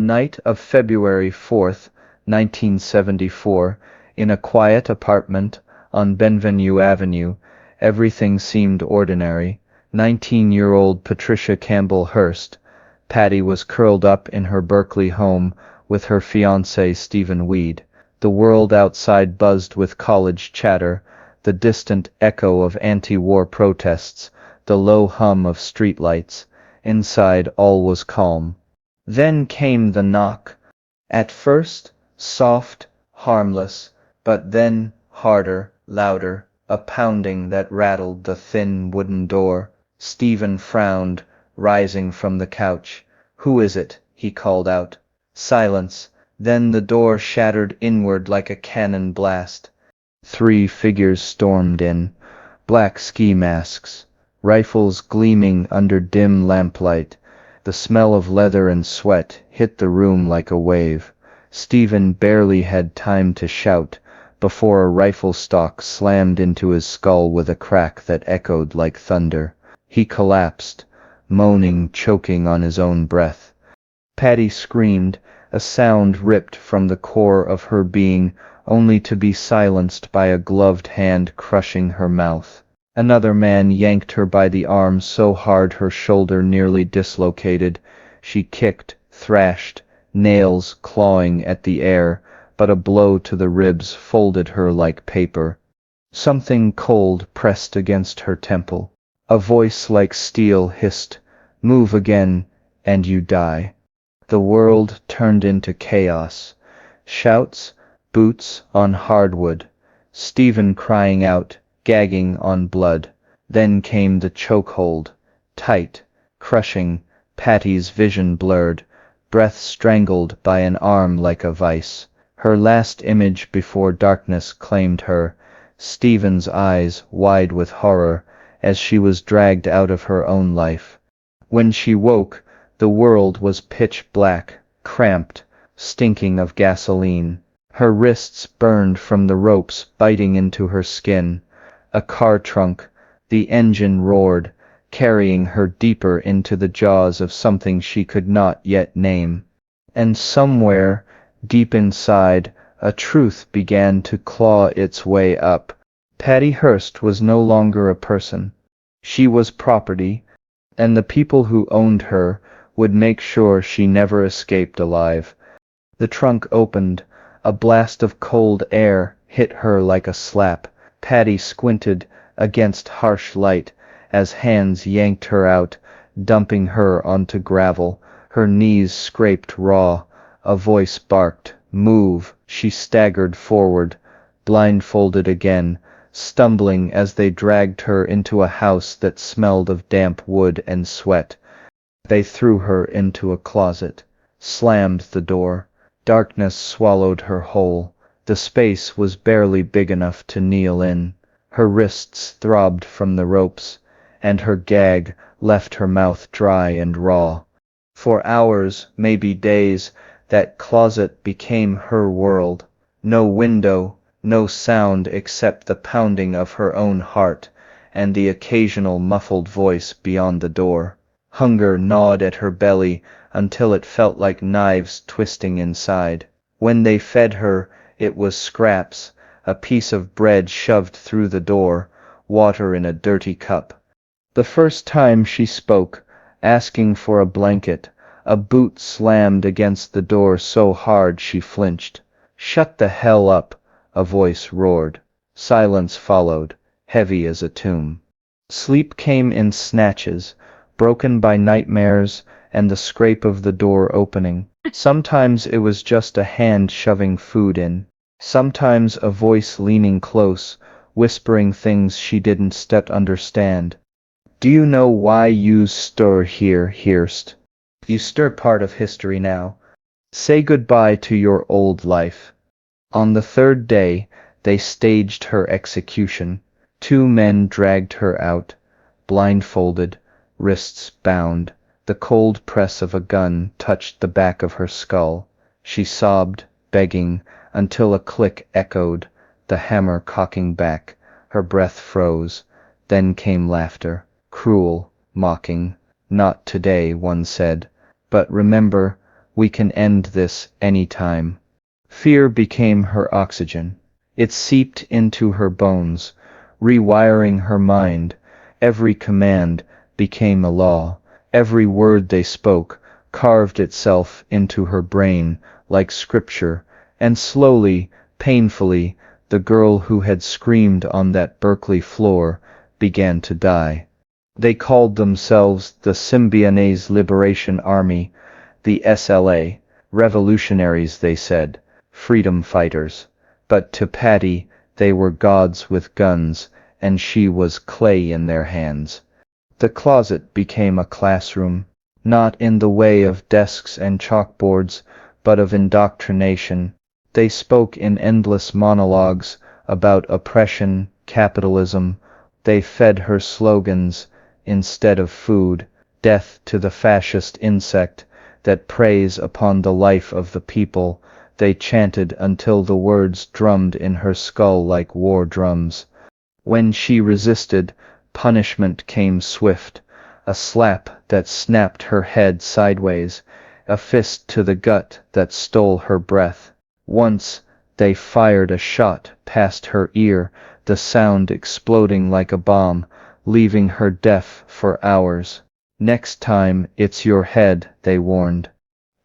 night of February 4th, 1974, in a quiet apartment on Benvenue Avenue, everything seemed ordinary. 19-year-old Patricia Campbell Hearst, Patty, was curled up in her Berkeley home with her fiancé Stephen Weed. The world outside buzzed with college chatter, the distant echo of anti-war protests, the low hum of streetlights. Inside all was calm. Then came the knock. At first, soft, harmless, but then harder, louder, a pounding that rattled the thin wooden door. Stephen frowned, rising from the couch. "Who is it?" he called out. Silence. Then the door shattered inward like a cannon blast. 3 figures stormed in, black ski masks, rifles gleaming under dim lamplight. The smell of leather and sweat hit the room like a wave. Stephen barely had time to shout before a rifle stock slammed into his skull with a crack that echoed like thunder. He collapsed, moaning, choking on his own breath. Patty screamed, a sound ripped from the core of her being, only to be silenced by a gloved hand crushing her mouth. Another man yanked her by the arm so hard her shoulder nearly dislocated. She kicked, thrashed, nails clawing at the air, but a blow to the ribs folded her like paper. Something cold pressed against her temple. A voice like steel hissed, "Move again, and you die." The world turned into chaos. Shouts, boots on hardwood, Stephen crying out, gagging on blood. Then came the chokehold, tight, crushing, Patty's vision blurred, breath strangled by an arm like a vice. Her last image before darkness claimed her, Stephen's eyes wide with horror, as she was dragged out of her own life. When she woke, the world was pitch black, cramped, stinking of gasoline. Her wrists burned from the ropes biting into her skin. A car trunk, the engine roared, carrying her deeper into the jaws of something she could not yet name. And somewhere, deep inside, a truth began to claw its way up. Patty Hearst was no longer a person. She was property, and the people who owned her would make sure she never escaped alive. The trunk opened. A blast of cold air hit her like a slap. Patty squinted against harsh light as hands yanked her out, dumping her onto gravel. Her knees scraped raw. A voice barked, "Move." She staggered forward, blindfolded again, stumbling as they dragged her into a house that smelled of damp wood and sweat. They threw her into a closet, slammed the door. Darkness swallowed her whole. The space was barely big enough to kneel in. Her wrists throbbed from the ropes, and her gag left her mouth dry and raw. For hours, maybe days, that closet became her world. No window, no sound except the pounding of her own heart, and the occasional muffled voice beyond the door. Hunger gnawed at her belly until it felt like knives twisting inside. When they fed her, it was scraps, a piece of bread shoved through the door, water in a dirty cup. The first time she spoke, asking for a blanket, a boot slammed against the door so hard she flinched. "Shut the hell up," a voice roared. Silence followed, heavy as a tomb. Sleep came in snatches, broken by nightmares and the scrape of the door opening. Sometimes it was just a hand shoving food in. Sometimes a voice leaning close, whispering things she didn't understand. "Do you know why you stir here, Hearst? You stir part of history now. Say goodbye to your old life." On the third day, they staged her execution. 2 men dragged her out, blindfolded, wrists bound. The cold press of a gun touched the back of her skull. She sobbed, begging, until a click echoed, the hammer cocking back. Her breath froze. Then came laughter, cruel, mocking. "Not today," one said. "But remember, We can end this any time. Fear became her oxygen. It seeped into her bones, rewiring her mind. Every command became a law. Every word they spoke carved itself into her brain like scripture, and slowly, painfully, the girl who had screamed on that Berkeley floor began to die. They called themselves the Symbionese Liberation Army, the SLA, revolutionaries they said, freedom fighters. But to Patty, they were gods with guns, and she was clay in their hands. The closet became a classroom, not in the way of desks and chalkboards, but of indoctrination. They spoke in endless monologues about oppression, capitalism. They fed her slogans instead of food, death to the fascist insect that preys upon the life of the people. They chanted until the words drummed in her skull like war drums. When she resisted, punishment came swift, a slap that snapped her head sideways, a fist to the gut that stole her breath. Once, they fired a shot past her ear, the sound exploding like a bomb, leaving her deaf for hours. Next time, it's your head, they warned.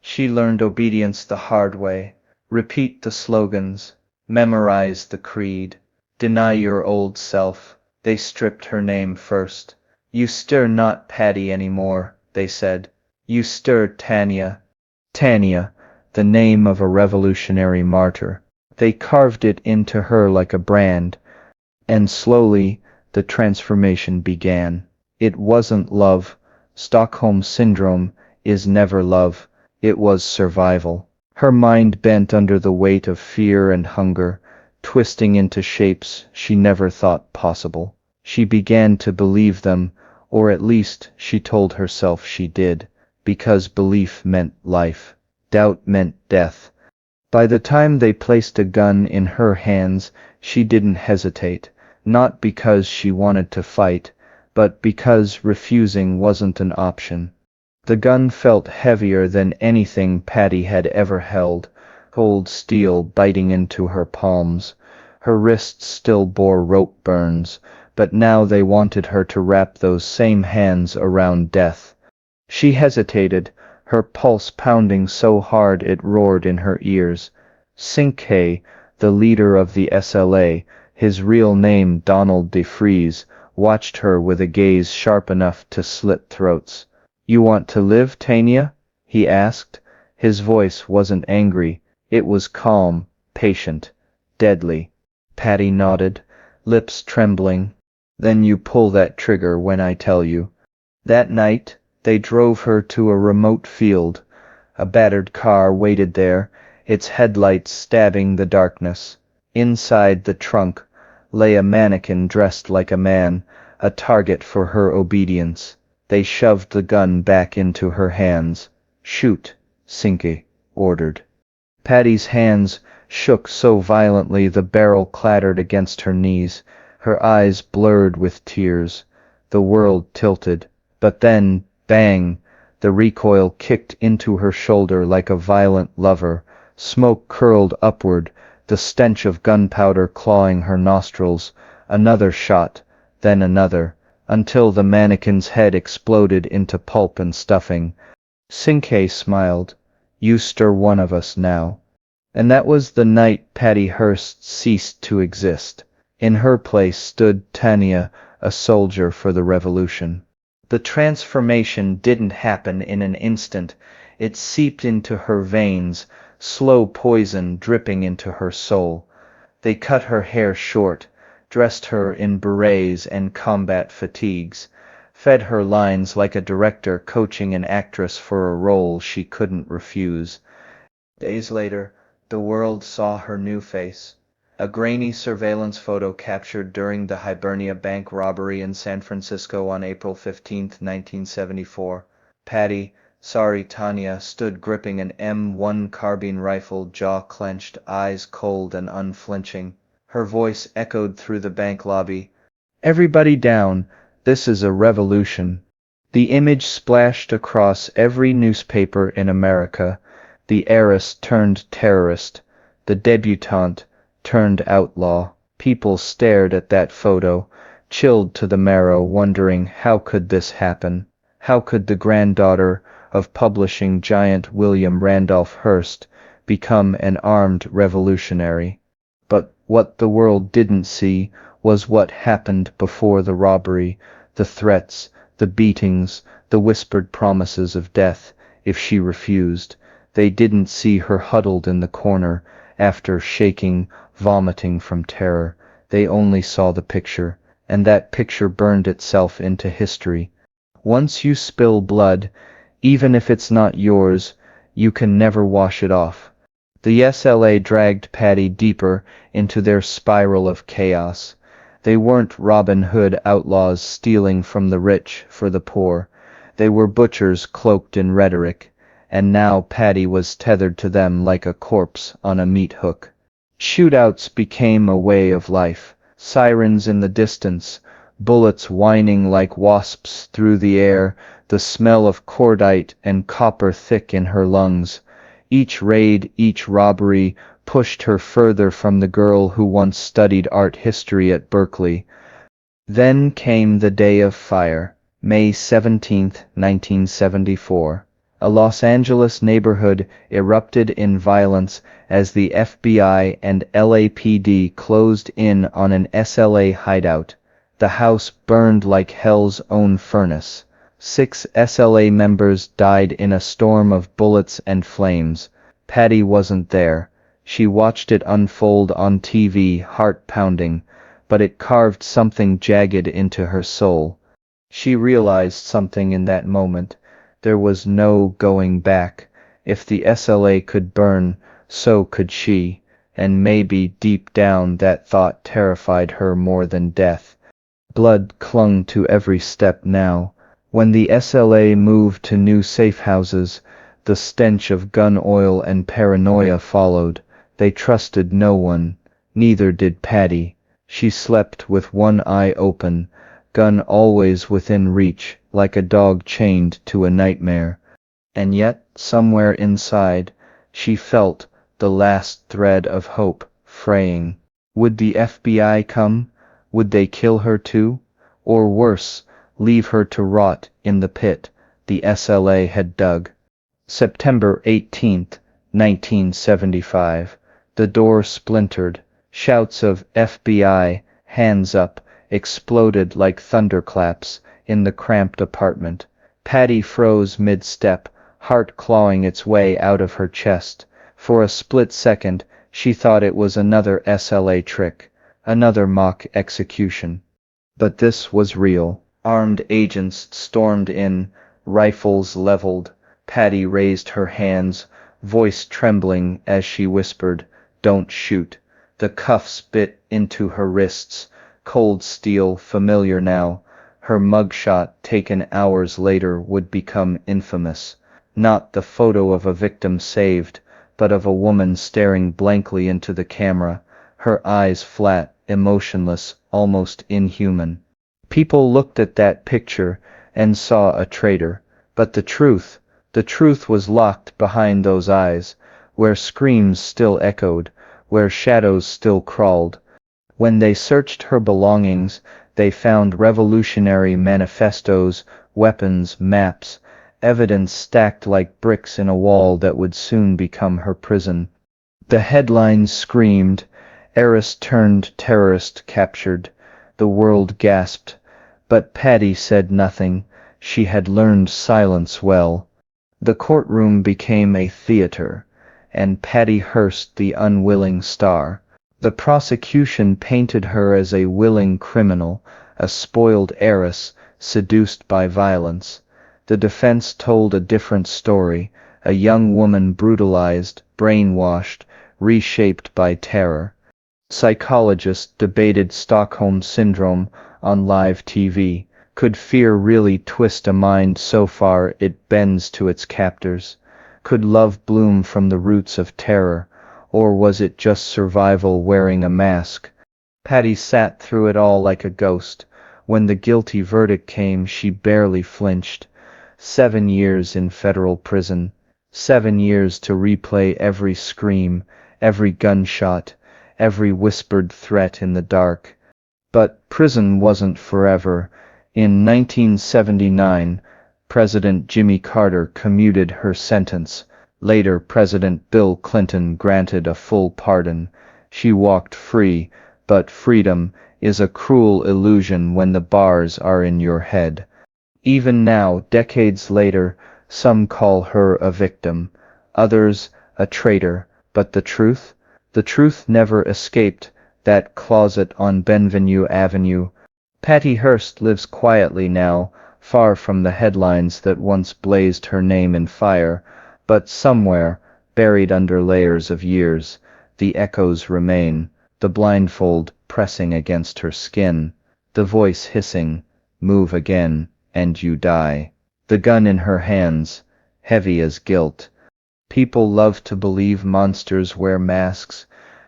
She learned obedience the hard way. Repeat the slogans, memorize the creed. Deny your old self. They stripped her name first. You stir not Patty anymore, they said. You stir Tania. Tania, the name of a revolutionary martyr. They carved it into her like a brand. And slowly, the transformation began. It wasn't love. Stockholm Syndrome is never love. It was survival. Her mind bent under the weight of fear and hunger, twisting into shapes she never thought possible. She began to believe them, or at least she told herself she did, because belief meant life. Doubt meant death. By the time they placed a gun in her hands, she didn't hesitate, not because she wanted to fight, but because refusing wasn't an option. The gun felt heavier than anything Patty had ever held, cold steel biting into her palms. Her wrists still bore rope burns, but now they wanted her to wrap those same hands around death. She hesitated, her pulse pounding so hard it roared in her ears. Cinque, the leader of the SLA, his real name Donald DeFries, watched her with a gaze sharp enough to slit throats. You want to live, Tania? He asked. His voice wasn't angry, it was calm, patient, deadly. Patty nodded, lips trembling. Then you pull that trigger when I tell you. That night, they drove her to a remote field. A battered car waited there, its headlights stabbing the darkness. Inside the trunk lay a mannequin dressed like a man, a target for her obedience. They shoved the gun back into her hands. Shoot, Cinque ordered. Patty's hands shook so violently the barrel clattered against her knees, her eyes blurred with tears. The world tilted. But then, bang, the recoil kicked into her shoulder like a violent lever. Smoke curled upward, the stench of gunpowder clawing her nostrils. Another shot, then another, until the mannequin's head exploded into pulp and stuffing. Cinque smiled. You stir one of us now. And that was the night Patty Hearst ceased to exist. In her place stood Tania, a soldier for the revolution. The transformation didn't happen in an instant. It seeped into her veins, slow poison dripping into her soul. They cut her hair short, dressed her in berets and combat fatigues, fed her lines like a director coaching an actress for a role she couldn't refuse. Days later, the world saw her new face. A grainy surveillance photo captured during the Hibernia Bank robbery in San Francisco on April 15, 1974. Patty, sorry Tania, stood gripping an M1 carbine rifle, jaw clenched, eyes cold and unflinching. Her voice echoed through the bank lobby. Everybody down, this is a revolution. The image splashed across every newspaper in America. The heiress turned terrorist. The debutante turned outlaw. People stared at that photo, chilled to the marrow, wondering how could this happen? How could the granddaughter of publishing giant William Randolph Hearst become an armed revolutionary? But what the world didn't see was what happened before the robbery, the threats, the beatings, the whispered promises of death if she refused. They didn't see her huddled in the corner, after shaking, vomiting from terror. They only saw the picture, and that picture burned itself into history. Once you spill blood, even if it's not yours, you can never wash it off. The SLA dragged Patty deeper into their spiral of chaos. They weren't Robin Hood outlaws stealing from the rich for the poor. They were butchers cloaked in rhetoric, and now Patty was tethered to them like a corpse on a meat hook. Shootouts became a way of life. Sirens in the distance, bullets whining like wasps through the air, the smell of cordite and copper thick in her lungs. Each raid, each robbery, pushed her further from the girl who once studied art history at Berkeley. Then came the day of fire, May 17, 1974. A Los Angeles neighborhood erupted in violence as the FBI and LAPD closed in on an SLA hideout. The house burned like hell's own furnace. 6 SLA members died in a storm of bullets and flames. Patty wasn't there. She watched it unfold on TV, heart pounding, but it carved something jagged into her soul. She realized something in that moment. There was no going back. If the SLA could burn, so could she, and maybe deep down that thought terrified her more than death. Blood clung to every step now. When the SLA moved to new safe houses, the stench of gun oil and paranoia followed. They trusted no one. Neither did Patty. She slept with one eye open, gun always within reach, like a dog chained to a nightmare. And yet, somewhere inside, she felt the last thread of hope fraying. Would the FBI come? Would they kill her too? Or worse, leave her to rot in the pit the SLA had dug? September 18, 1975. The door splintered. Shouts of FBI, hands up, exploded like thunderclaps in the cramped apartment. Patty froze mid-step, heart clawing its way out of her chest. For a split second, she thought it was another SLA trick, another mock execution. But this was real. Armed agents stormed in, rifles leveled. Patty raised her hands, voice trembling as she whispered, "Don't shoot." The cuffs bit into her wrists, cold steel, familiar now. Her mugshot, taken hours later, would become infamous. Not the photo of a victim saved, but of a woman staring blankly into the camera, her eyes flat, emotionless, almost inhuman. People looked at that picture and saw a traitor, but the truth was locked behind those eyes, where screams still echoed, where shadows still crawled. When they searched her belongings, they found revolutionary manifestos, weapons, maps, evidence stacked like bricks in a wall that would soon become her prison. The headlines screamed, "Heiress turned terrorist captured." The world gasped. But Patty said nothing. She had learned silence well. The courtroom became a theater, and Patty Hearst the unwilling star. The prosecution painted her as a willing criminal, a spoiled heiress, seduced by violence. The defense told a different story, a young woman brutalized, brainwashed, reshaped by terror. Psychologists debated Stockholm Syndrome on live TV. Could fear really twist a mind so far it bends to its captors? Could love bloom from the roots of terror? Or was it just survival wearing a mask? Patty sat through it all like a ghost. When the guilty verdict came, she barely flinched. 7 years in federal prison. 7 years to replay every scream, every gunshot, every whispered threat in the dark. But prison wasn't forever. In 1979, President Jimmy Carter commuted her sentence. Later, President Bill Clinton granted a full pardon. She walked free, but freedom is a cruel illusion when the bars are in your head. Even now, decades later, some call her a victim, others a traitor, but the truth? The truth never escaped that closet on Benvenue Avenue. Patty Hearst lives quietly now, far from the headlines that once blazed her name in fire, but somewhere, buried under layers of years, the echoes remain, the blindfold pressing against her skin, the voice hissing, "Move again, and you die." The gun in her hands, heavy as guilt. People love to believe monsters wear masks,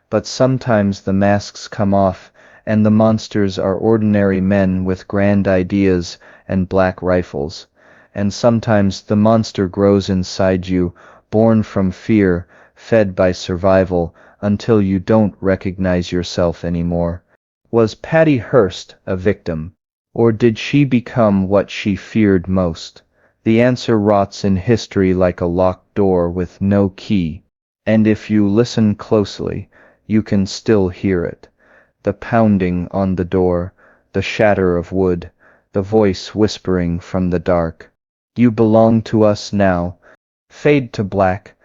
but sometimes the masks come off, and the monsters are ordinary men with grand ideas and black rifles. And sometimes the monster grows inside you, born from fear, fed by survival, until you don't recognize yourself anymore. Was Patty Hearst a victim? Or did she become what she feared most? The answer rots in history like a locked door with no key. And if you listen closely, you can still hear it. The pounding on the door, the shatter of wood, the voice whispering from the dark. You belong to us now. Fade to black,